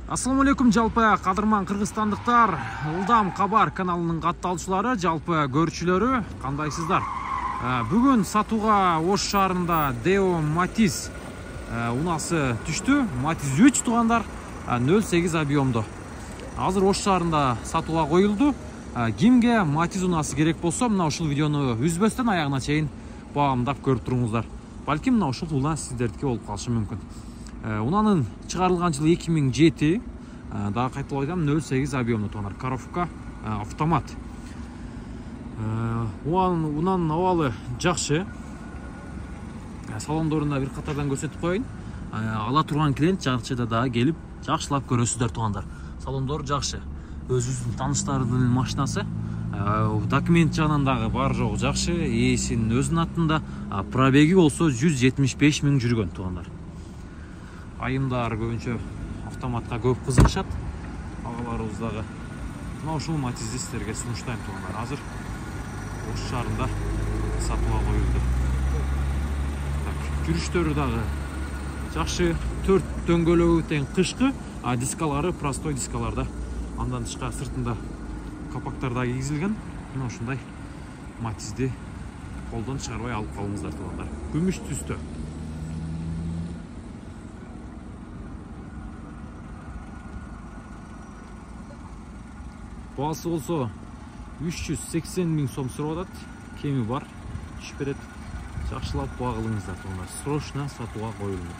Ассаламу алейкум жалпы кадырман кыргызстандыктар, Ылдам Кабар каналынын катталчылары, жалпы көрүүчүлөрү, кандайсыздар? Бүгүн сатууга Ош шаарында Deo Matiz унасы түштү. Matiz 3 туугандар 08 объемдо. Азыр Ош шаарында сатууга коюлду. Кимге Matiz унасы керек болсо, мына ушул видеону үзбөстөн аягына чейин багамдап көрүп туруңуздар. Балким мына ушул улан сиздердики болуп калышы мүмкүн. Унанын чыгарылган жылы 2007, дагы кайталап айтам, 08 объемдо туугандар, коровка автомат. Унанын абалы жакшы. Салондорунда бир катардан көрсөтүп коеюн. Ала турган клиент жакшыда дагы келип жакшылап көрөсүздөр туугандар. Салондор жакшы. Өзүбүздүн тааныштардын машинасы. Документ жагынан дагы бар жогу жакшы. Ээсинин өзүнүн атында, пробеги болсо 175 миң жүргөн туугандар. Айымдар көбүнчө автоматка көп кызыгышат. Агаларыбыз дагы мына ушул Матизди сиздерге сунуштайм туугандар. Азыр Ош шаарында сатууга коюлду. Жүрүштөрү дагы жакшы. 4 дөңгөлөгү тең кышкы, дискалары простой дискаларда. Андан тышкары сыртында капактар да кийгизилген. Мына ушундай Матизди колдон чыгарбай алып калыңыздар туугандар. Күмүш түстө. Баасы болсо 380 миң сом сурап атат. Кеми бар, түшүп берет. Жакшылап багылыңыздар туугандар. Срочно сатууга коюлду.